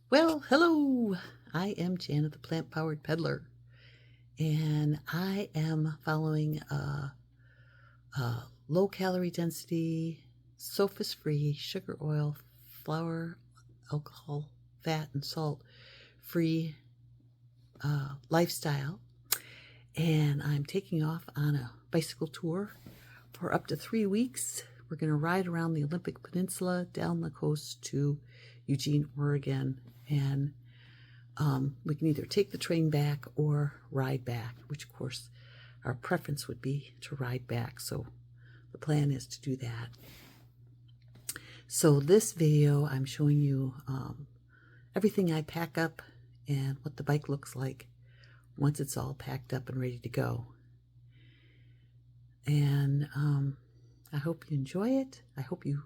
Well, hello. I am Janet, the plant-powered peddler, and I am following a low-calorie density, SOFAS-free, sugar, oil, flour, alcohol, fat, and salt-free lifestyle. And I'm taking off on a bicycle tour for up to 3 weeks. We're going to ride around the Olympic Peninsula, down the coast to Eugene, Oregon, and we can either take the train back or ride back, which of course our preference would be to ride back. So the plan is to do that. So this video, I'm showing you everything I pack up and what the bike looks like once it's all packed up and ready to go. And I hope you enjoy it. I hope you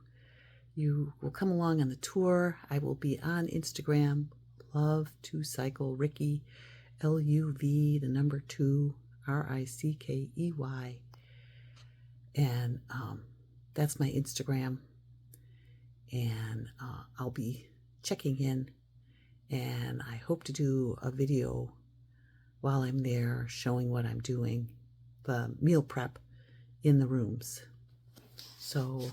will come along on the tour. I will be on Instagram, Love to Cycle Rickey, LUV, the number 2, RICKEY. And that's my Instagram. And I'll be checking in. And I hope to do a video while I'm there showing what I'm doing, the meal prep in the rooms. So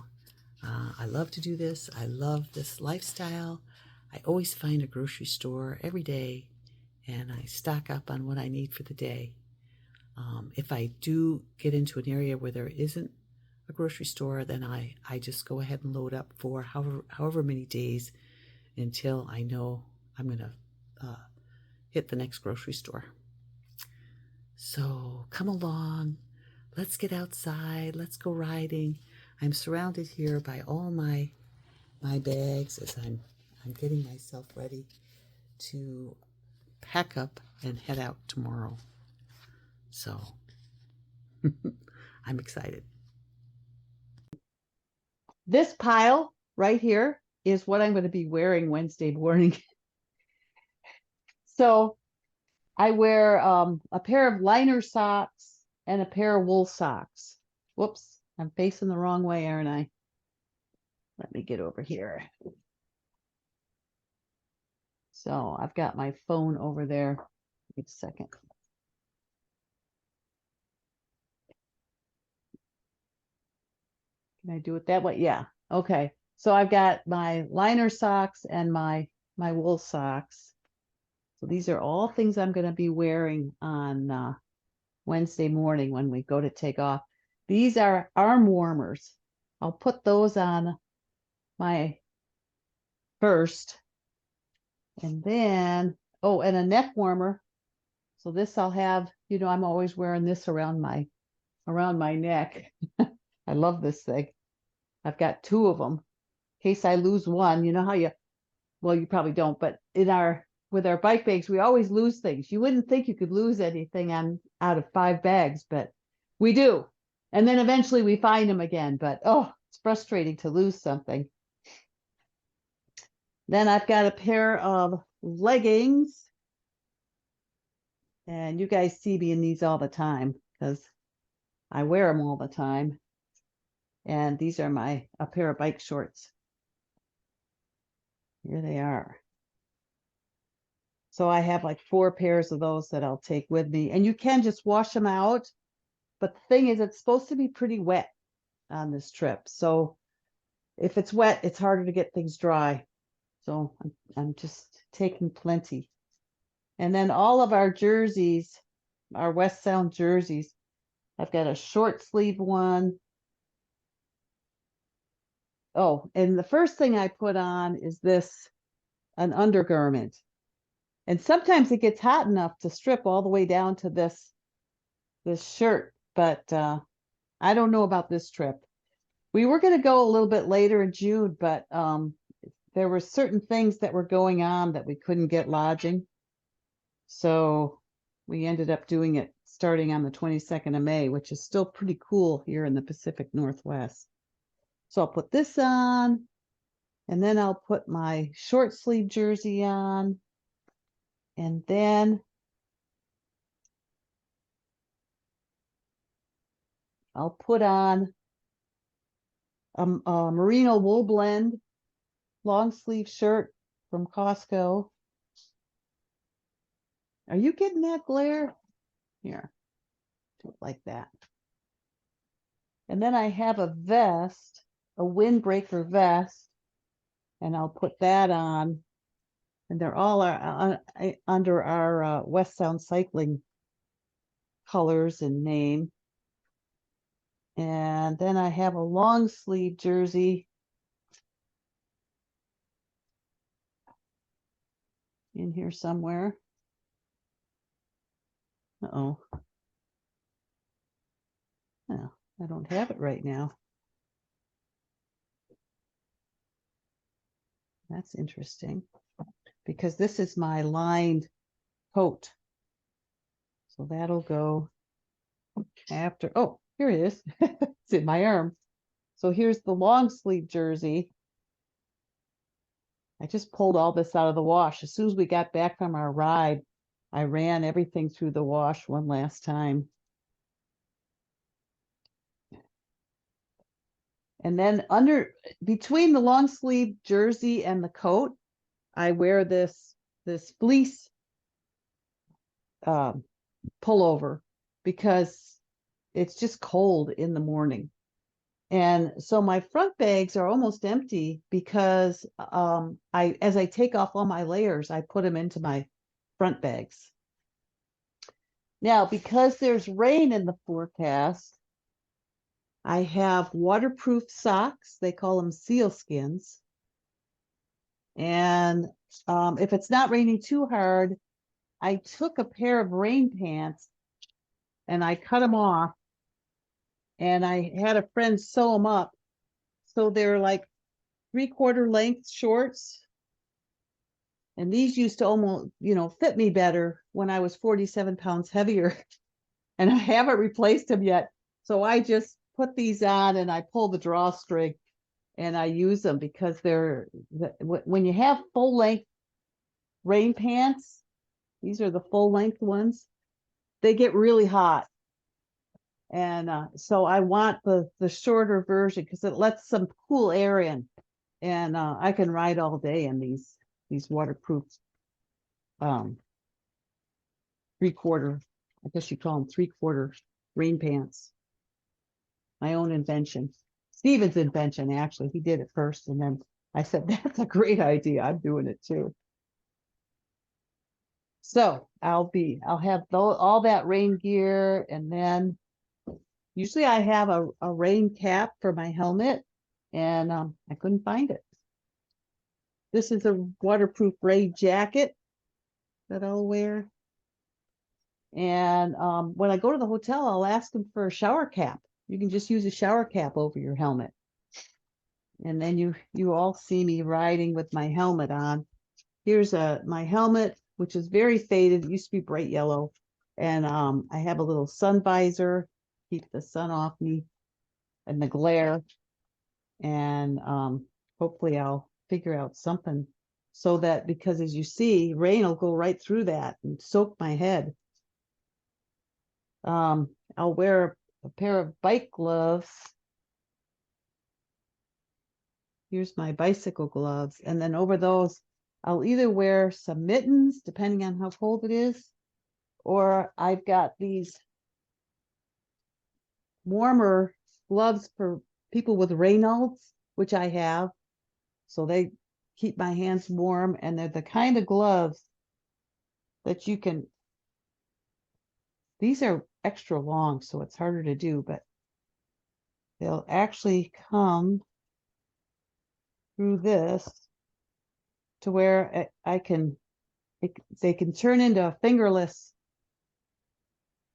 I love to do this. I love this lifestyle. I always find a grocery store every day, and I stock up on what I need for the day. If I do get into an area where there isn't a grocery store, then I just go ahead and load up for however many days until I know I'm going to hit the next grocery store. So come along. Let's get outside. Let's go riding. I'm surrounded here by all my bags as I'm getting myself ready to pack up and head out tomorrow. So I'm excited. This pile right here is what I'm going to be wearing Wednesday morning. So I wear a pair of liner socks and a pair of wool socks. Whoops, I'm facing the wrong way, aren't I? Let me get over here. So I've got my phone over there. Wait a second. Can I do it that way? Yeah. Okay. So I've got my liner socks and my wool socks. So these are all things I'm going to be wearing on Wednesday morning when we go to take off. These are arm warmers. I'll put those on my first. And then, oh, and a neck warmer. So this I'll have, I'm always wearing this around my neck. I love this thing. I've got 2 of them in case I lose one. You know how well, you probably don't, but with our bike bags, we always lose things. You wouldn't think you could lose anything out of 5 bags, but we do. And then eventually we find them again, but oh, it's frustrating to lose something. Then I've got a pair of leggings. And you guys see me in these all the time because I wear them all the time. And these are a pair of bike shorts. Here they are. So I have like 4 pairs of those that I'll take with me. And you can just wash them out. But the thing is, it's supposed to be pretty wet on this trip. So if it's wet, it's harder to get things dry. So I'm just taking plenty. And then all of our jerseys, our West Sound jerseys, I've got a short sleeve one. Oh, and the first thing I put on is an undergarment. And sometimes it gets hot enough to strip all the way down to this shirt, but I don't know about this trip. We were going to go a little bit later in June, but there were certain things that were going on that we couldn't get lodging. So we ended up doing it starting on the 22nd of May, which is still pretty cool here in the Pacific Northwest. So I'll put this on, and then I'll put my short sleeve jersey on, and then I'll put on a merino wool blend long sleeve shirt from Costco. Are you getting that glare? Here, do it like that. And then I have a vest, a windbreaker vest, and I'll put that on. And they're all under our West Sound Cycling colors and name. And then I have a long sleeve jersey in here somewhere. Uh-oh. No, I don't have it right now. That's interesting because this is my lined coat. So that'll go after. Oh, here it is. It's in my arm. So here's the long sleeve jersey. I just pulled all this out of the wash. As soon as we got back from our ride, I ran everything through the wash one last time. And then between the long sleeve jersey and the coat, I wear this fleece pullover because it's just cold in the morning. And so my front bags are almost empty because as I take off all my layers, I put them into my front bags. Now, because there's rain in the forecast, I have waterproof socks. They call them sealskins. And if it's not raining too hard, I took a pair of rain pants and I cut them off. And I had a friend sew them up. So they're like 3/4 length shorts. And these used to almost, fit me better when I was 47 pounds heavier. And I haven't replaced them yet. So I just put these on and I pull the drawstring and I use them because when you have full length rain pants, these are the full length ones, they get really hot. And so I want the shorter version because it lets some cool air in. And I can ride all day in these waterproof 3/4, I guess you call them 3/4 rain pants. My own invention. Steven's invention, actually. He did it first, and then I said, that's a great idea. I'm doing it too. So I'll have all that rain gear, and then usually I have a rain cap for my helmet, and I couldn't find it. This is a waterproof rain jacket that I'll wear. And when I go to the hotel, I'll ask them for a shower cap. You can just use a shower cap over your helmet. And then you all see me riding with my helmet on. Here's my helmet, which is very faded. It used to be bright yellow. And I have a little sun visor, keep the sun off me and the glare. And hopefully I'll figure out something so that, because as you see, rain will go right through that and soak my head. I'll wear a pair of bike gloves. Here's my bicycle gloves. And then over those, I'll either wear some mittens, depending on how cold it is, or I've got these warmer gloves for people with Raynaud's, which I have. So they keep my hands warm, and they're the kind of gloves that you can, these are extra long, so it's harder to do, but they'll actually come through this to where they can turn into a fingerless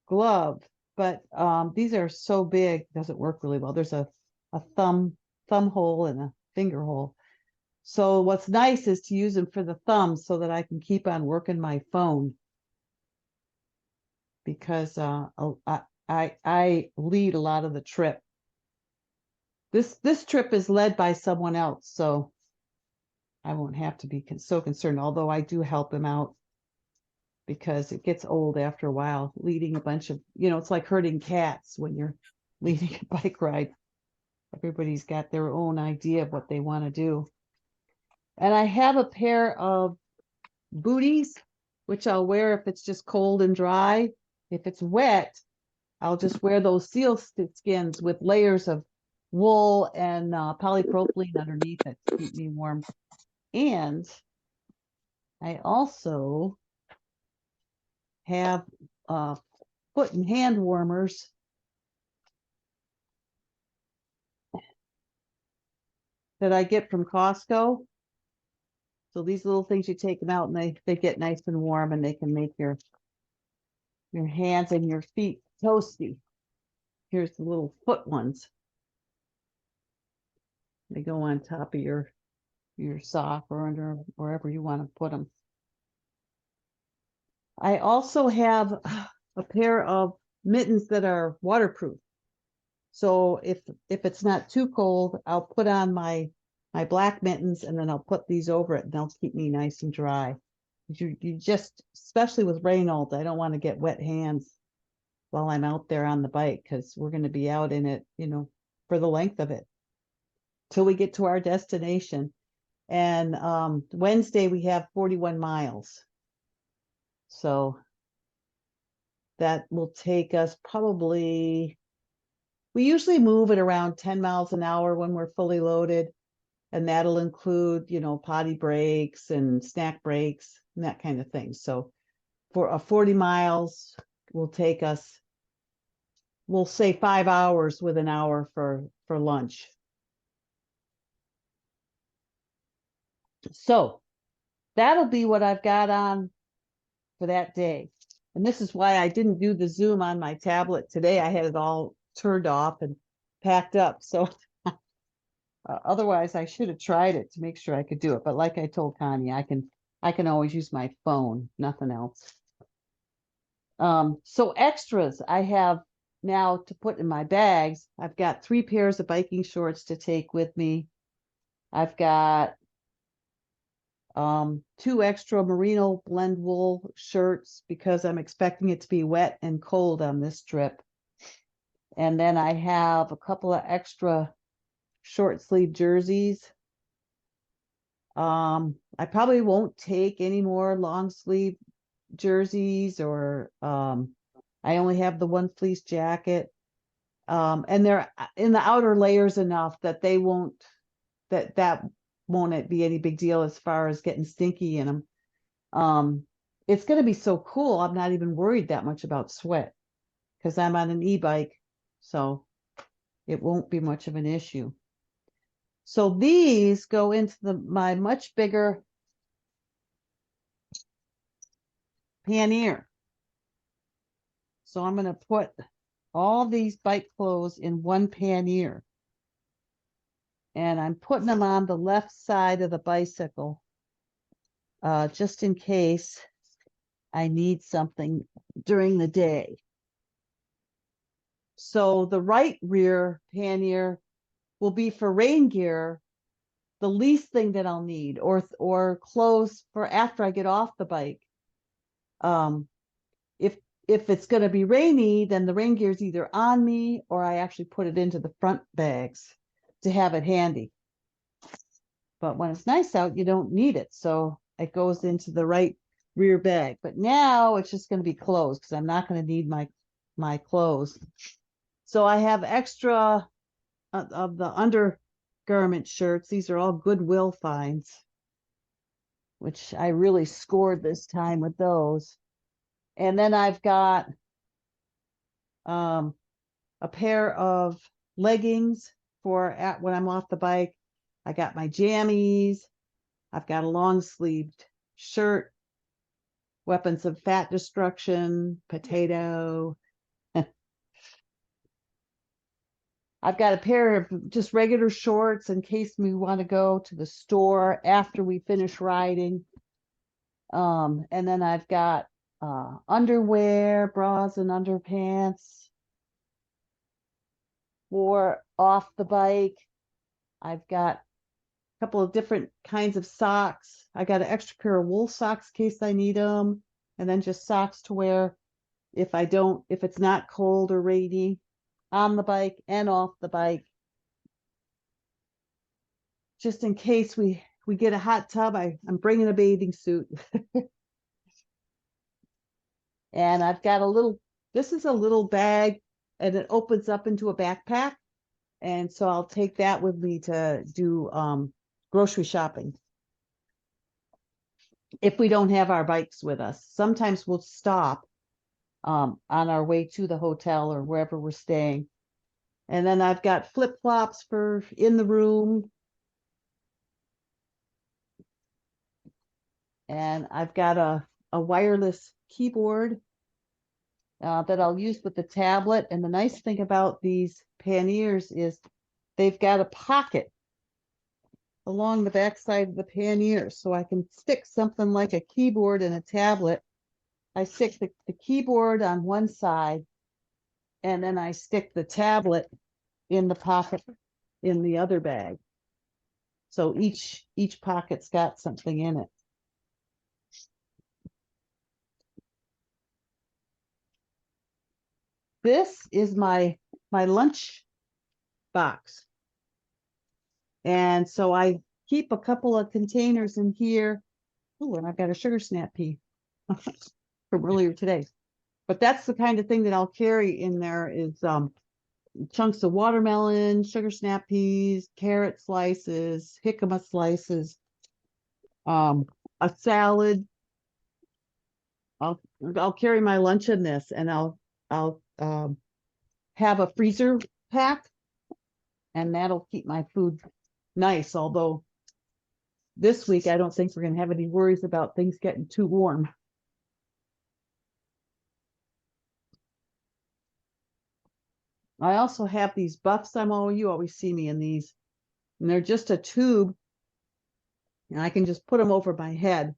glove, but these are so big, it doesn't work really well. There's a thumb hole and a finger hole. So what's nice is to use them for the thumb so that I can keep on working my phone, because I lead a lot of the trip. This trip is led by someone else, so I won't have to be so concerned, although I do help him out because it gets old after a while, leading a bunch of, it's like herding cats when you're leading a bike ride. Everybody's got their own idea of what they want to do. And I have a pair of booties which I'll wear if it's just cold and dry. If it's wet, I'll just wear those seal skins with layers of wool and polypropylene underneath it to keep me warm. And I also have foot and hand warmers that I get from Costco. So these little things, you take them out and they get nice and warm, and they can make your hands and your feet toasty. Here's the little foot ones. They go on top of your sock or under wherever you want to put them. I also have a pair of mittens that are waterproof. So if it's not too cold, I'll put on my black mittens, and then I'll put these over it, and they'll keep me nice and dry. You just, especially with rain all day, I don't want to get wet hands while I'm out there on the bike, because we're going to be out in it, for the length of it till we get to our destination. And Wednesday we have 41 miles. So that will take us probably, we usually move at around 10 miles an hour when we're fully loaded. And that'll include, potty breaks and snack breaks and that kind of thing. So for 40 miles will take us, we'll say 5 hours with an hour for lunch. So that'll be what I've got on for that day. And this is why I didn't do the Zoom on my tablet today. I had it all turned off and packed up. So otherwise I should have tried it to make sure I could do it. But like I told Connie, I can always use my phone, nothing else. So extras I have now to put in my bags. I've got 3 pairs of biking shorts to take with me. I've got 2 extra merino blend wool shirts because I'm expecting it to be wet and cold on this trip. And then I have a couple of extra short sleeve jerseys. I probably won't take any more long sleeve jerseys, or I only have the 1 fleece jacket. And they're in the outer layers enough that they won't, that won't be any big deal as far as getting stinky in them. It's going to be so cool. I'm not even worried that much about sweat because I'm on an e-bike, so it won't be much of an issue. So these go into my much bigger pannier. So I'm going to put all these bike clothes in one pannier. And I'm putting them on the left side of the bicycle, just in case I need something during the day. So the right rear pannier will be for rain gear, the least thing that I'll need, or clothes for after I get off the bike. If it's going to be rainy, then the rain gear is either on me or I actually put it into the front bags to have it handy. But when it's nice out, you don't need it. So it goes into the right rear bag. But now it's just going to be clothes because I'm not going to need my clothes. So I have extra of the undergarment shirts. These are all Goodwill finds, which I really scored this time with those. And then I've got a pair of leggings for when I'm off the bike. I got my jammies. I've got a long sleeved shirt, weapons of fat destruction, potato. I've got a pair of just regular shorts in case we want to go to the store after we finish riding. And then I've got underwear, bras and underpants for off the bike. I've got a couple of different kinds of socks. I got an extra pair of wool socks in case I need them, and then just socks to wear if it's not cold or rainy on the bike and off the bike. Just in case we get a hot tub, I'm bringing a bathing suit. And I've got this is a little bag, and it opens up into a backpack. And so I'll take that with me to do grocery shopping. If we don't have our bikes with us, sometimes we'll stop on our way to the hotel or wherever we're staying. And then I've got flip-flops for in the room. And I've got a wireless keyboard that I'll use with the tablet. And the nice thing about these panniers is they've got a pocket along the back side of the pannier, so I can stick something like a keyboard and a tablet. I stick the keyboard on one side, and then I stick the tablet in the pocket in the other bag. So each pocket's got something in it. This is my lunch box. And so I keep a couple of containers in here. Oh, and I've got a sugar snap pea from earlier today. But that's the kind of thing that I'll carry in there is chunks of watermelon, sugar snap peas, carrot slices, jicama slices, a salad. I'll carry my lunch in this, and I'll have a freezer pack, and that'll keep my food nice. Although this week I don't think we're going to have any worries about things getting too warm. I also have these buffs. You always see me in these, and they're just a tube, and I can just put them over my head,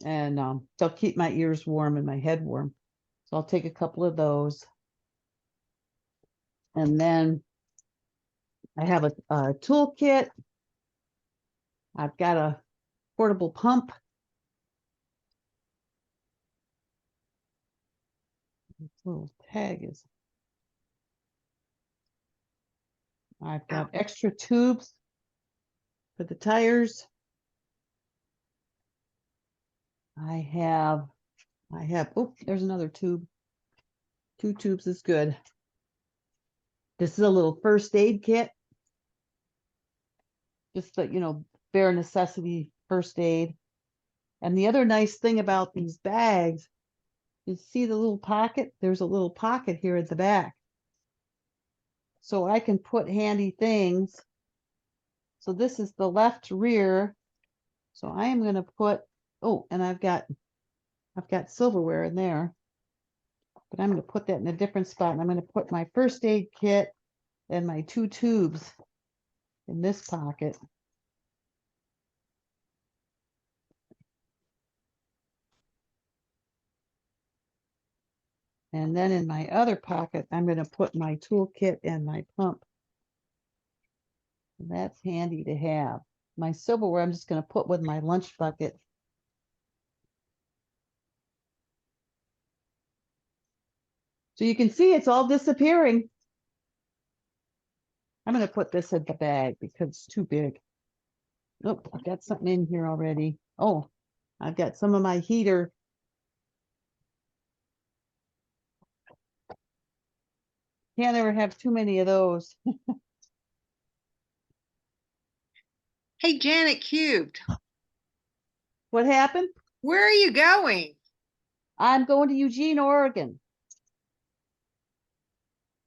and they'll keep my ears warm and my head warm. So I'll take a couple of those. And then I have a toolkit. I've got a portable pump. This little tag is. I've got extra tubes for the tires. I have, oh, there's another tube. 2 tubes is good. This is a little first aid kit. Just the, bare necessity first aid. And the other nice thing about these bags is, see the little pocket? There's a little pocket here at the back. So I can put handy things. So this is the left rear. So I am going to put, oh, and I've got silverware in there. But I'm going to put that in a different spot. And I'm going to put my first aid kit and my 2 tubes in this pocket. And then in my other pocket, I'm going to put my toolkit and my pump. And that's handy to have. My silverware, I'm just going to put with my lunch bucket. So you can see it's all disappearing. I'm going to put this in the bag because it's too big. Nope, I've got something in here already. Oh, I've got some of my heater. Can't ever have too many of those. Hey, Janet Cubed, What happened? where are you going? I'm going to Eugene, Oregon,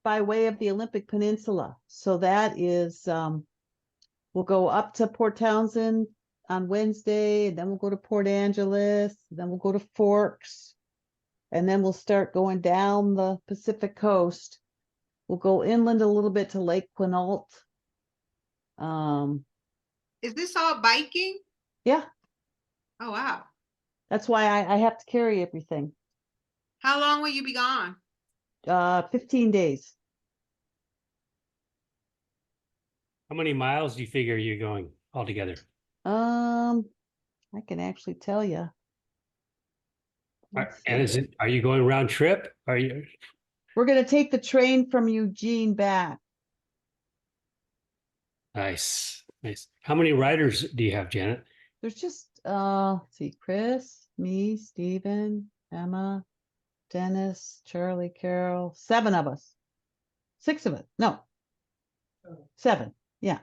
by way of the Olympic Peninsula. So that is, we'll go up to Port Townsend on Wednesday, and then we'll go to Port Angeles, then we'll go to Forks, and then we'll start going down the Pacific coast. We'll go inland a little bit to Lake Quinault. Is this all biking? Yeah. Oh, wow. That's why I have to carry everything. How long will you be gone? 15 days. How many miles do you figure you're going altogether? I can actually tell you. And are you going round trip? We're going to take the train from Eugene back. Nice. How many riders do you have, Janet? There's just let's see, Chris, me, Stephen, Emma, Dennis, Charlie, Carol, 7 of us. 6 of it. No. 7. Yeah.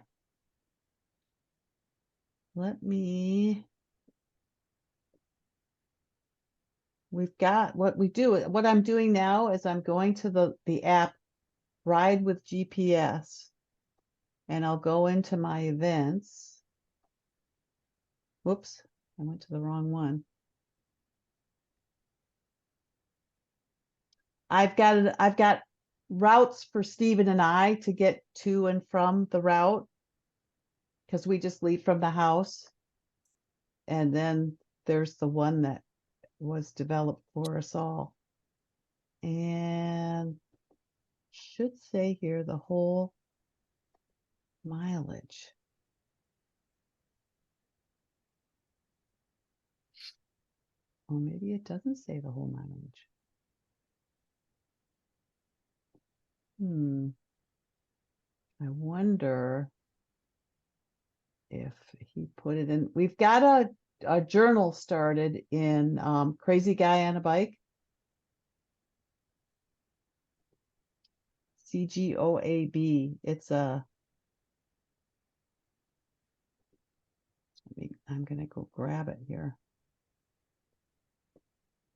Let me. We've got what we do. What I'm doing now is I'm going to the app Ride with GPS, and I'll go into my events. Whoops, I went to the wrong one. I've got routes for Stephen and I to get to and from the route, because we just leave from the house. And then there's the one that was developed for us all. And should say here the whole mileage. Or maybe it doesn't say the whole mileage. I wonder if he put it in. We've got a journal started in Crazy Guy on a Bike. CGOAB. It's a. I'm gonna go grab it here.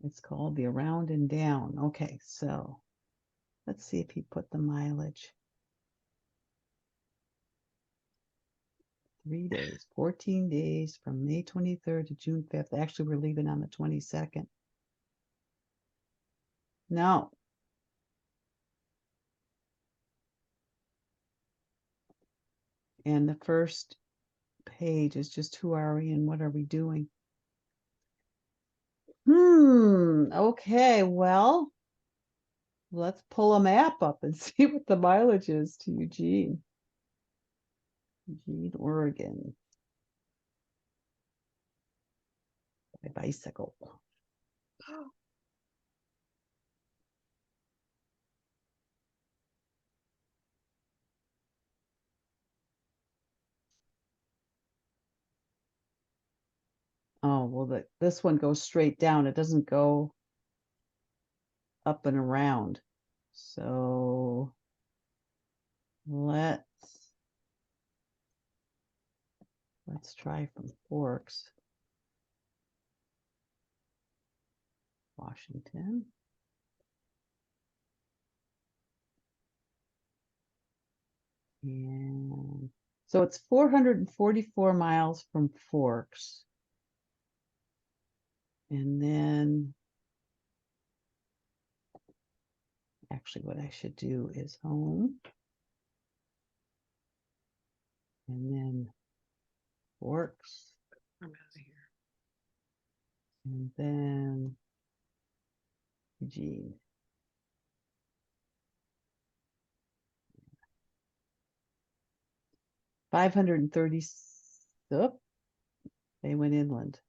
It's called the Around and Down. Okay, so let's see if he put the mileage. 3 days, 14 days from May 23rd to June 5th. Actually, we're leaving on the 22nd. No. And the first page is just who are we and what are we doing? Okay, well, let's pull a map up and see what the mileage is to Eugene. Eugene, Oregon. By bicycle. Oh, well, this one goes straight down. It doesn't go up and around. So let's try from Forks, Washington. And so it's 444 miles from Forks. And then actually what I should do is home. And then Forks. I'm out of here. And then Eugene. $530. Oh, they went inland.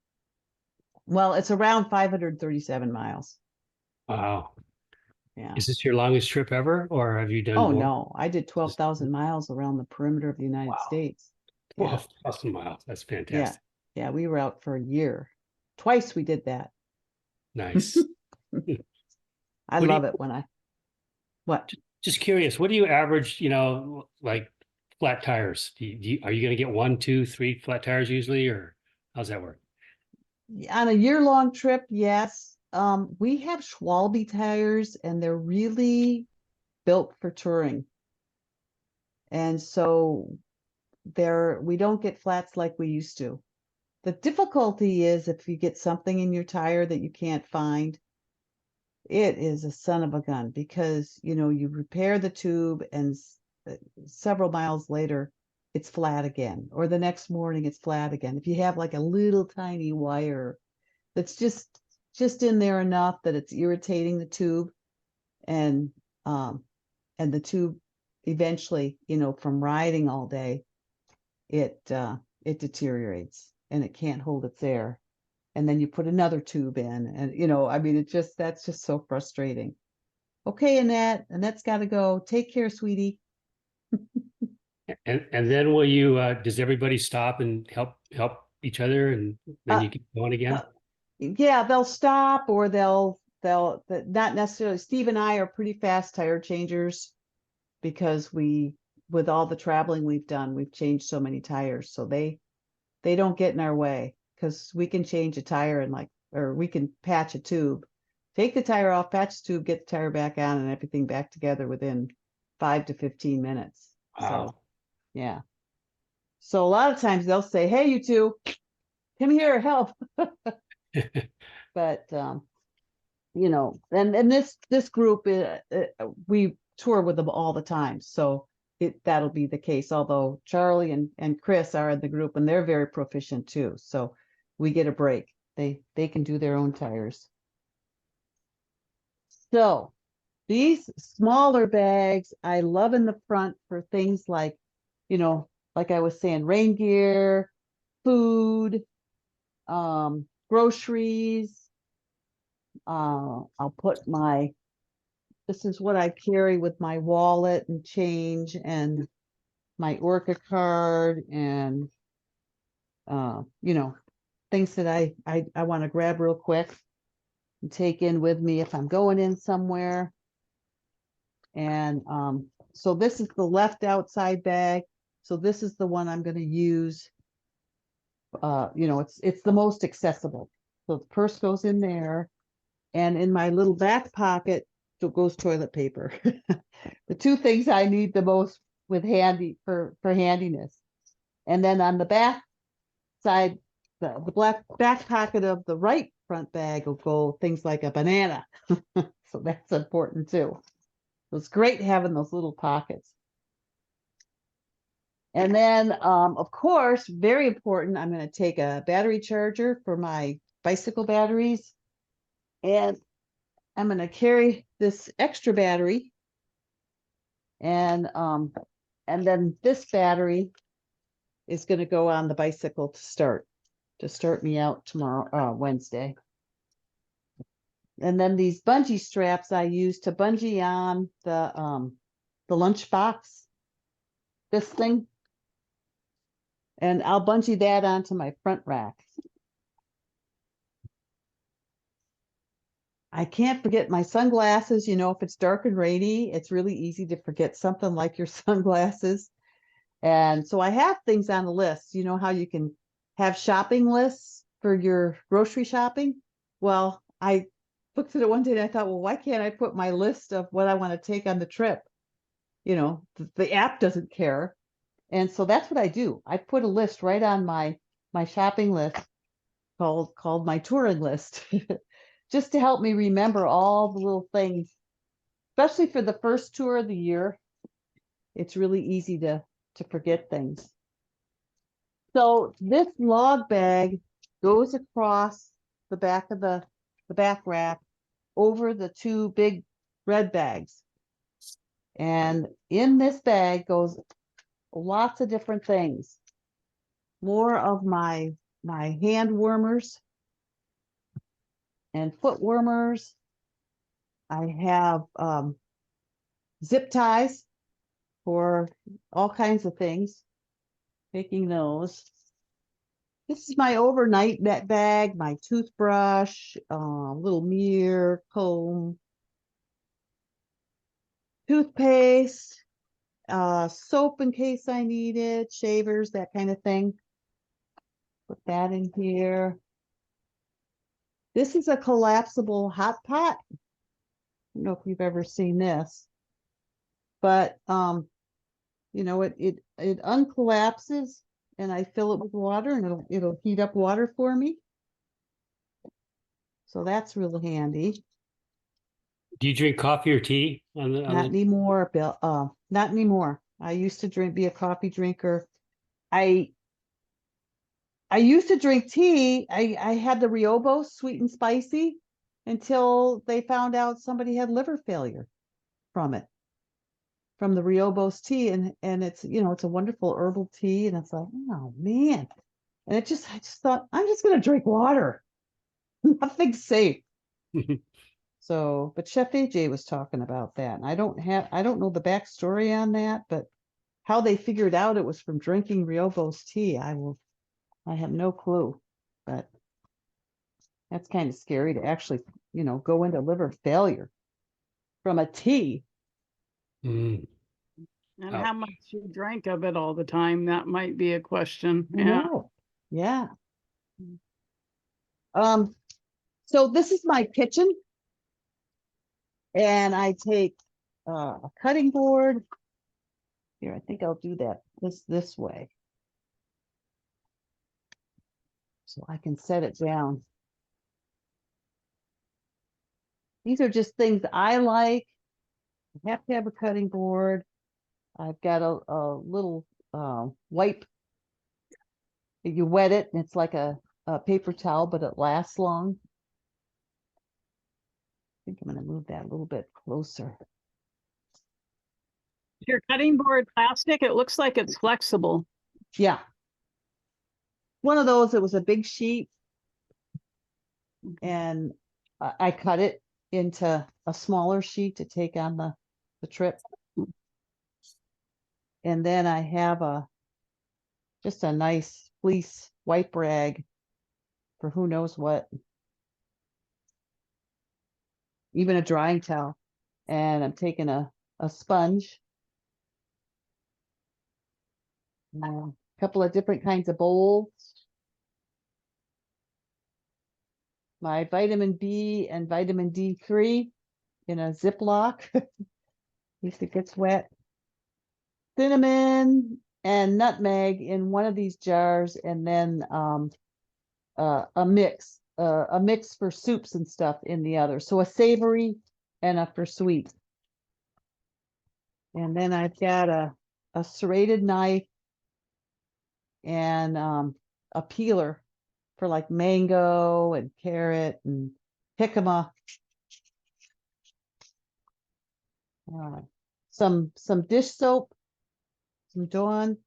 Well, it's around 537 miles. Wow. Yeah. Is this your longest trip ever, or have you done Oh, more? no. I did 12,000 miles around the perimeter of the United Wow. States. Yeah. 12,000 miles. That's Yeah. fantastic. Yeah. We were out for a year. Twice we did that. Nice. I love it when what? Just curious, what do you average, like flat tires? Are you going to get 1, 2, 3 flat tires usually, or how's that work? On a year-long trip, yes. We have Schwalbe tires, and they're really built for touring. And so we don't get flats like we used to. The difficulty is if you get something in your tire that you can't find, it is a son of a gun, because you repair the tube and several miles later it's flat again, or the next morning it's flat again. If you have like a little tiny wire that's just in there enough that it's irritating the tube, and the tube eventually, from riding all day, it deteriorates and it can't hold its air. And then you put another tube in, and I mean, that's just so frustrating. Okay, Annette's got to go. Take care, sweetie. And then will you, does everybody stop and help each other, and then you keep going again? Yeah, they'll stop, or they'll not necessarily, Steve and I are pretty fast tire changers because with all the traveling we've done, we've changed so many tires. So they don't get in our way because we can change a tire or we can patch a tube, take the tire off, patch the tube, get the tire back on and everything back together within 5 to 15 minutes. Wow. So, yeah. So a lot of times they'll say, hey, you two, come here, help. But, and this group, we tour with them all the time. So that'll be the case, although Charlie and Chris are in the group and they're very proficient too. So we get a break. They can do their own tires. So these smaller bags, I love in the front for things like, like I was saying, rain gear, food, groceries. I'll put this is what I carry with my wallet and change and my Orca card and, things that I want to grab real quick and take in with me if I'm going in somewhere. And so this is the left outside bag. So this is the one I'm going to use. It's the most accessible. So the purse goes in there. And in my little back pocket goes toilet paper. The two things I need the most with for handiness. And then on the back side, the black back pocket of the right front bag will go things like a banana. So that's important too. So it's great having those little pockets. And then, of course, very important, I'm going to take a battery charger for my bicycle batteries. And I'm going to carry this extra battery. And then this battery is going to go on the bicycle to start me out tomorrow, Wednesday. And then these bungee straps I use to bungee on the lunchbox, this thing. And I'll bungee that onto my front rack. I can't forget my sunglasses. If it's dark and rainy, it's really easy to forget something like your sunglasses. And so I have things on the list. You know how you can have shopping lists for your grocery shopping? Well, I looked at it one day and I thought, well, why can't I put my list of what I want to take on the trip? The app doesn't care. And so that's what I do. I put a list right on my shopping list called my touring list, just to help me remember all the little things, especially for the first tour of the year. It's really easy to forget things. So this log bag goes across the back of the back rack over the two big red bags. And in this bag goes lots of different things. More of my hand warmers and foot warmers. I have zip ties for all kinds of things. Taking those. This is my overnight net bag, my toothbrush, little mirror, comb, toothpaste, soap in case I need it, shavers, that kind of thing. Put that in here. This is a collapsible hot pot. I don't know if you've ever seen this, but it uncollapses and I fill it with water and it'll heat up water for me. So that's real handy. Do you drink coffee or tea Not anymore, Bill. Not anymore. I used to be a coffee drinker. I used to drink tea. I had the Riobos sweet and spicy until they found out somebody had liver failure from the Riobos tea. And it's, it's a wonderful herbal tea. And it's like, oh man. And I just thought, I'm just going to drink water. Nothing's safe. So, but Chef AJ was talking about that. And I don't know the backstory on that, but how they figured out it was from drinking Riobos tea, I have no clue. But That's kind of scary to actually, go into liver failure from a tea. Mm. And Oh. how much you drank of it all the time, that might be a question. I Yeah. know. Yeah. So this is my kitchen. And I take a cutting board. Here, I think I'll do that this way. So I can set it down. These are just things I like. I have to have a cutting board. I've got a little wipe. You wet it, and it's like a paper towel, but it lasts long. I think I'm going to move that a little bit closer. Your cutting board plastic, it looks like it's flexible. Yeah. One of those, it was a big sheet, and I cut it into a smaller sheet to take on the trip. And then I have just a nice fleece wipe rag for who knows what. Even a drying towel. And I'm taking a sponge. A couple of different kinds of bowls. My vitamin B and vitamin D3 in a Ziploc. If it gets wet. Cinnamon and nutmeg in one of these jars, and then a mix for soups and stuff in the other. So a savory and a for sweet. And then I've got a serrated knife and a peeler for like mango and carrot and jicama. Some dish soap, some Dawn,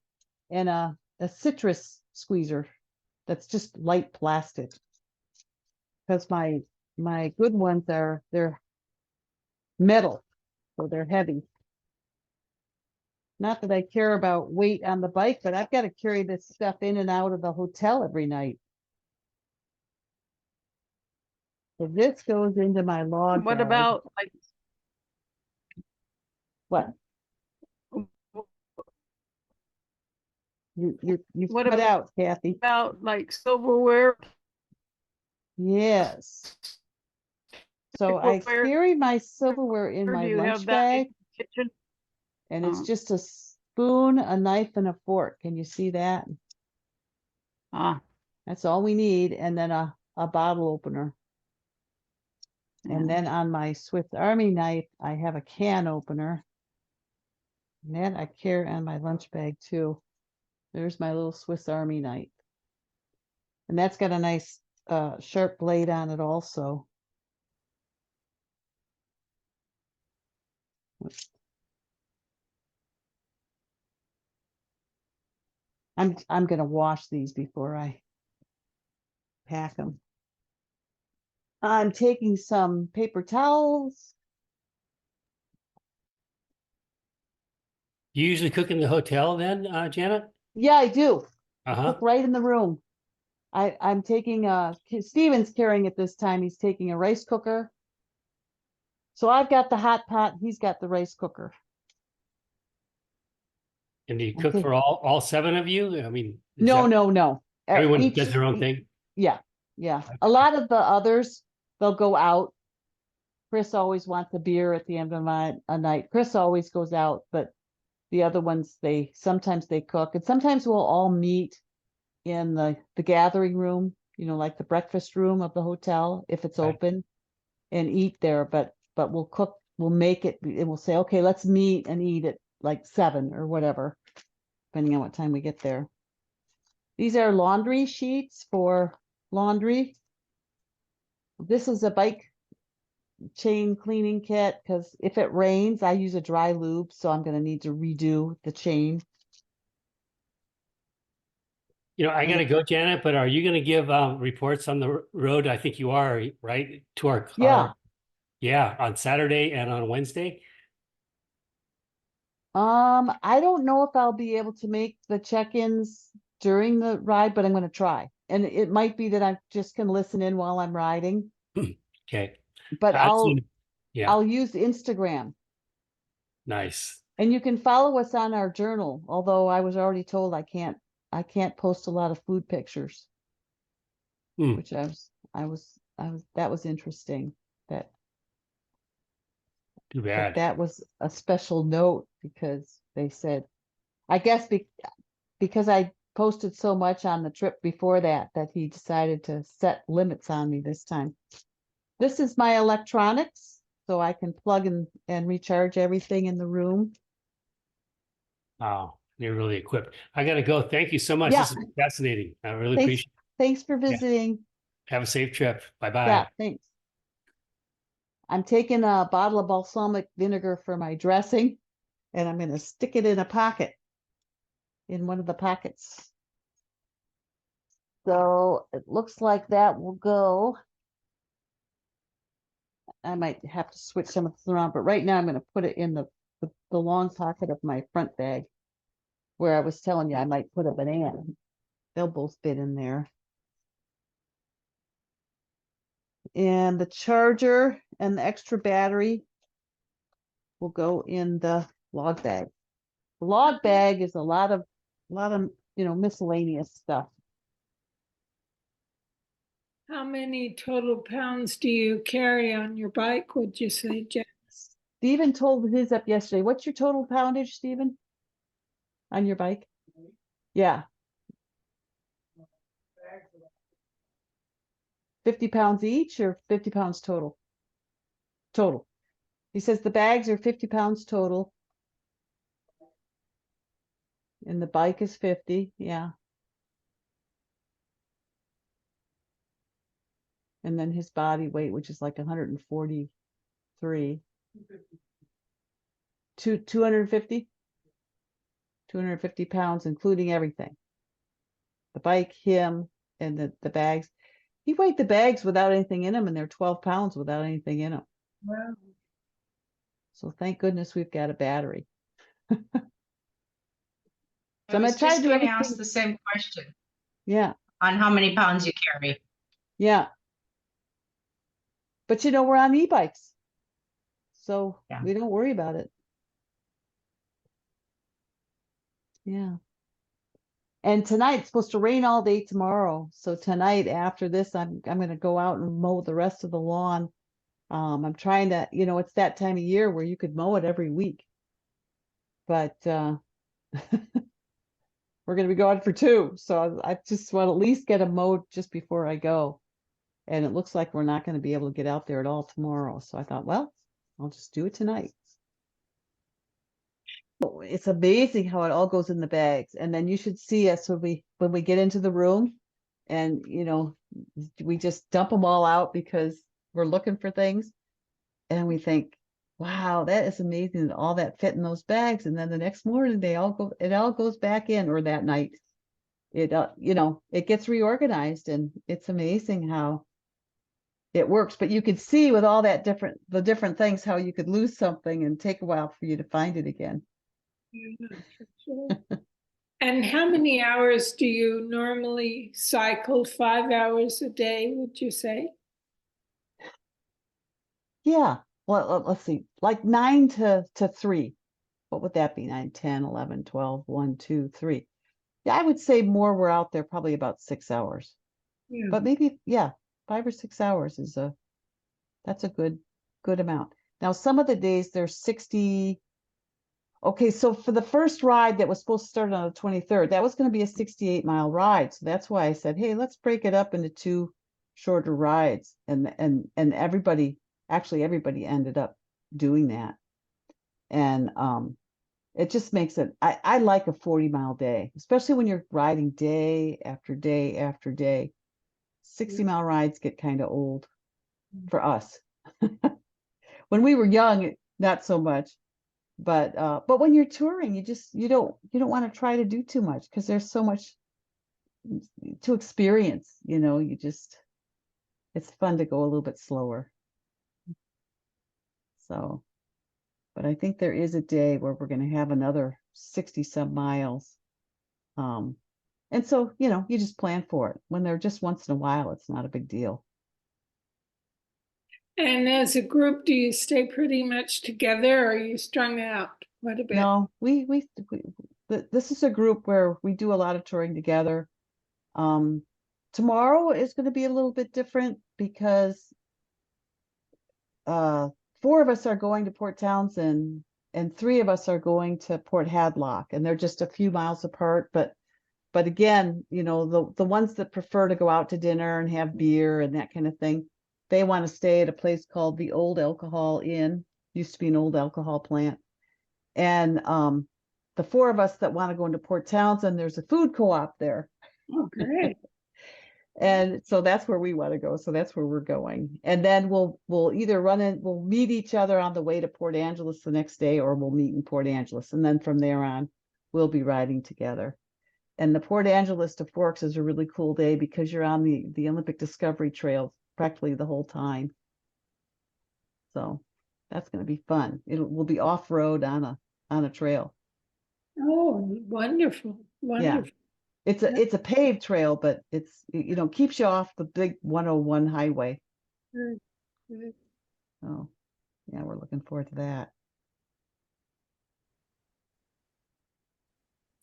and a citrus squeezer that's just light plastic. Because my good ones they're metal, so they're heavy. Not that I care about weight on the bike, but I've got to carry this stuff in and out of the hotel every night. So this goes into my log What bag. about like What? You've What cut out, Kathy. like silverware? Yes. So I Silverware, carry my silverware in or my do you lunch have that in bag, the kitchen? and it's Oh. just a spoon, a knife, and a fork. Can you see that? Ah, That's all we need, and then a bottle opener. And yeah. then on my Swiss Army knife, I have a can opener. And that I carry on my lunch bag too. There's my little Swiss Army knife. And that's got a nice sharp blade on it also. I'm gonna wash these before I pack them. I'm taking some paper towels. You usually cook in the hotel then, Janet? Yeah, I do. Uh-huh. Cook right in the room. I'm taking Steven's carrying it this time. He's taking a rice cooker. So I've got the hot pot, he's got the rice cooker. And do you cook Okay. for all seven of you? I mean, No. everyone Each- does their own thing? Yeah. A lot of the others, they'll go out. Chris always wants a beer at the end of a night. Chris always goes out, but the other ones, sometimes they cook, and sometimes we'll all meet in the gathering room, like the breakfast room of the hotel, if it's Right. open, and eat there. But we'll cook, we'll make it, and we'll say, okay, let's meet and eat at like 7 or whatever, depending on what time we get there. These are laundry sheets for laundry. This is a bike chain cleaning kit, because if it rains, I use a dry lube, so I'm going to need to redo the chain. I got to go, Janet, but are you going to give reports on the road? I think you are, right? To our Yeah. Yeah, on Saturday and on Wednesday. I don't know if I'll be able to make the check-ins during the ride, but I'm going to try. And it might be that I'm just going to listen in while I'm riding, Okay. but Yeah, I'll use Instagram. nice. And you can follow us on our journal, although I was already told I can't post a lot of food pictures, Hmm, which that was interesting that too bad. that was a special note because they said, I guess because I posted so much on the trip before that he decided to set limits on me this time. This is my electronics, so I can plug and recharge everything in the room. Wow, you're really equipped. I gotta go. Thank you so much. Yeah. This is fascinating. I really Thanks, appreciate thanks for it. Yeah. visiting. Have a safe trip. Yeah, Bye-bye. thanks. I'm taking a bottle of balsamic vinegar for my dressing, and I'm going to stick it in a pocket, in one of the pockets. So it looks like that will go. I might have to switch some of this around, but right now I'm going to put it in the long pocket of my front bag, where I was telling you I might put a banana. They'll both fit in there. And the charger and the extra battery will go in the log bag. The log bag is a lot of miscellaneous stuff. How many total pounds do you carry on your bike, would you say, Jen? Stephen told his up yesterday. What's your total poundage, Stephen? On your bike? Yeah. 50 pounds each or 50 pounds total? Total. He says the bags are 50 pounds total. And the bike is 50. Yeah. And then his body weight, which is like 143. 250? 250 pounds, including everything. The bike, him, and the bags. He weighed the bags without anything in them, and they're 12 pounds without anything in them. Wow. So thank goodness we've got a battery. I I'm was gonna try just to do going to everything. ask the same question Yeah, on how many pounds you carry. yeah. But we're on e-bikes, so Yeah. we don't worry about it. Yeah. And tonight it's supposed to rain all day tomorrow. So tonight after this, I'm gonna go out and mow the rest of the lawn. I'm trying to, it's that time of year where you could mow it every week. But we're gonna be going for 2. So I just want to at least get a mowed just before I go. And it looks like we're not going to be able to get out there at all tomorrow. So I thought, well, I'll just do it tonight. It's amazing how it all goes in the bags. And then you should see us when we get into the room and, we just dump them all out because we're looking for things. And we think, wow, that is amazing that all that fit in those bags. And then the next morning it all goes back in, or that night. It gets reorganized, and it's amazing how it works. But you could see with all the different things how you could lose something and take a while for you to find it again. Yeah, for sure. And how many hours do you normally cycle? 5 hours a day, would you say? Yeah. Well, let's see, like 9 to 3. What would that be? 9, 10, 11, 12, 1, 2, 3. Yeah, I would say more we're out there probably about 6 hours. Yeah. But maybe, yeah, 5 or 6 hours that's a good amount. Now, some of the days there's 60. Okay, so for the first ride that was supposed to start on the 23rd, that was going to be a 68-mile ride. So that's why I said, hey, let's break it up into 2 shorter rides. And everybody ended up doing that. And it just makes it, I like a 40-mile day, especially when you're riding day after day after day. 60-mile rides get kind of old for us. When we were young, not so much. But when you're touring, you don't want to try to do too much because there's so much to experience. It's fun to go a little bit slower. So, but I think there is a day where we're going to have another 60 some miles. And so, you know, you just plan for it. When they're just once in a while, it's not a big deal. And as a group, do you stay pretty much together, or are you strung out quite a bit? No, this is a group where we do a lot of touring together. Tomorrow is going to be a little bit different because 4 of us are going to Port Townsend and 3 of us are going to Port Hadlock, and they're just a few miles apart. But again, you know, the ones that prefer to go out to dinner and have beer and that kind of thing, they want to stay at a place called the Old Alcohol Inn. Used to be an old alcohol plant. And the 4 of us that want to go into Port Townsend, there's a food co-op there. Oh, great. And so that's where we want to go. So that's where we're going. And then we'll either we'll meet each other on the way to Port Angeles the next day, or we'll meet in Port Angeles. And then from there on, we'll be riding together. And the Port Angeles to Forks is a really cool day because you're on the Olympic Discovery Trail practically the whole time. So that's going to be fun. We'll be off-road on a trail. Oh, wonderful, wonderful. It's a paved trail, but it's, you know, keeps you off the big 101 highway. Good, good. Oh, yeah, we're looking forward to that.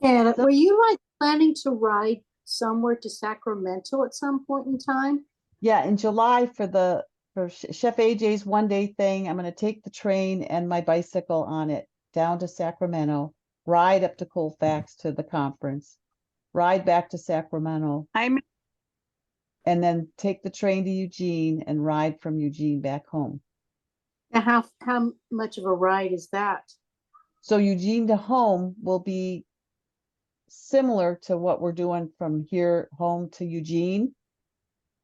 And So- were you like planning to ride somewhere to Sacramento at some point in time? Yeah, in July for Chef AJ's one-day thing, I'm going to take the train and my bicycle on it down to Sacramento, ride up to Colfax to the conference, ride back to Sacramento, I'm and then take the train to Eugene and ride from Eugene back home. Now, how much of a ride is that? So Eugene to home will be similar to what we're doing from here home to Eugene,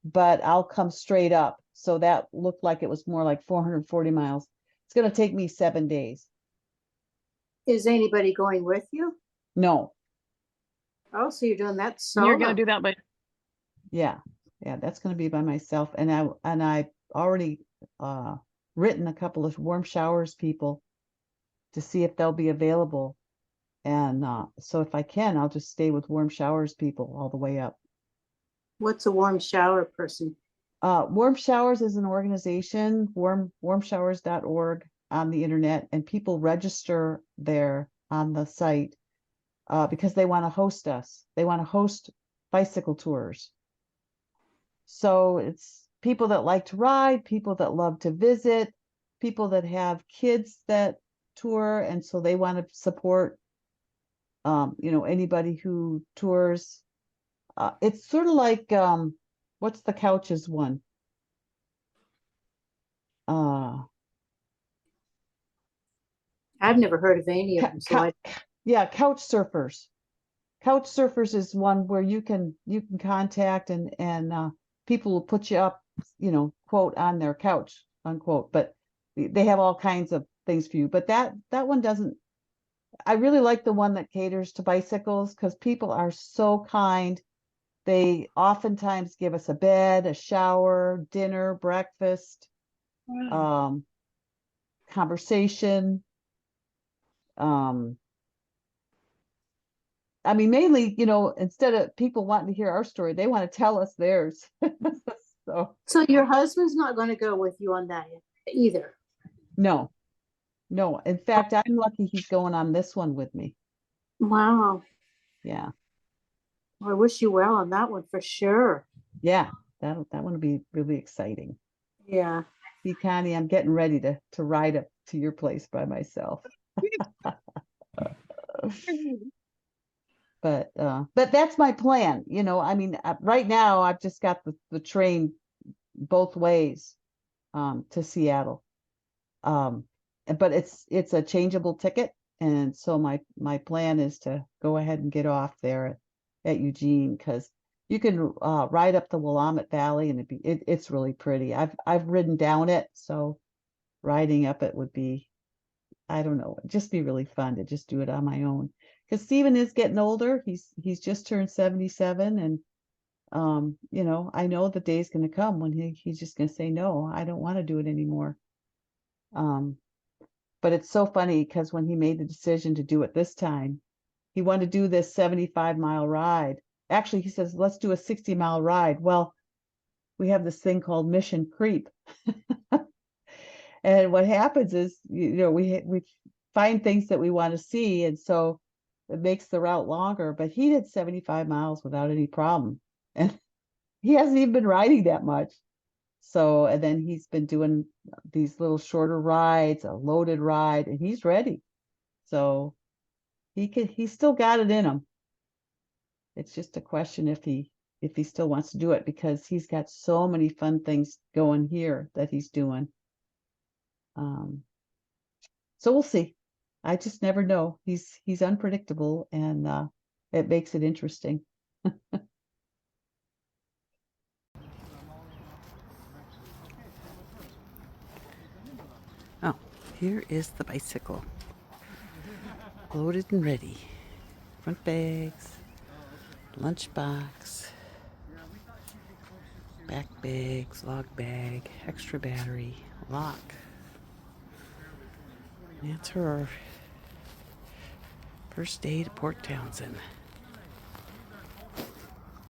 but I'll come straight up. So that looked like it was more like 440 miles. It's going to take me 7 days. Is anybody going with you? No. Oh, so you're doing that solo? you're gonna do that, but Yeah. That's going to be by myself. And I already written a couple of warm showers people to see if they'll be available. And so if I can, I'll just stay with warm showers people all the way up. What's a warm shower person? Warm Showers is an organization, warmshowers.org on the internet, and people register there on the site because they want to host us. They want to host bicycle tours. So it's people that like to ride, people that love to visit, people that have kids that tour, and so they want to support you know, anybody who tours. It's sort of like what's the couches one? I've never heard of any of them. So Yeah, couch surfers. Couch surfers is one where you can contact and people will put you up, you know, quote, on their couch, unquote. But they have all kinds of things for you. But that one doesn't. I really like the one that caters to bicycles because people are so kind. They oftentimes give us a bed, a shower, dinner, breakfast, Wow. conversation. I mean, mainly, you know, instead of people wanting to hear our story, they want to tell us theirs. So your husband's not going to go with you on that either. no. In fact, I'm lucky he's going on this one with me. Wow. Yeah. Well, I wish you well on that one for sure. Yeah. That one will be really exciting. Yeah. See, Connie, I'm getting ready to ride up to your place by myself. But that's my plan. You know, I mean, right now I've just got the train both ways to Seattle. But it's a changeable ticket, and so my plan is to go ahead and get off there at Eugene because you can ride up the Willamette Valley and it's really pretty. I've ridden down it, so riding up it would be, I don't know, just be really fun to just do it on my own. Because Stephen is getting older. He's just turned 77, and you know, I know the day's going to come when he's just going to say, no, I don't want to do it anymore. But it's so funny because when he made the decision to do it this time, he wanted to do this 75-mile ride actually, he says, let's do a 60-mile ride. Well, we have this thing called mission creep. And what happens is, we find things that we want to see, and so it makes the route longer. But he did 75 miles without any problem, and he hasn't even been riding that much. So, and then he's been doing these little shorter rides, a loaded ride, and he's ready. So he's still got it in him. It's just a question if he still wants to do it, because he's got so many fun things going here that he's doing. So we'll see. I just never know. He's unpredictable, and it makes it interesting. Oh, here is the bicycle. Loaded and ready. Front bags, lunchbox, back bags, log bag, extra battery, lock. That's her first day to Port Townsend.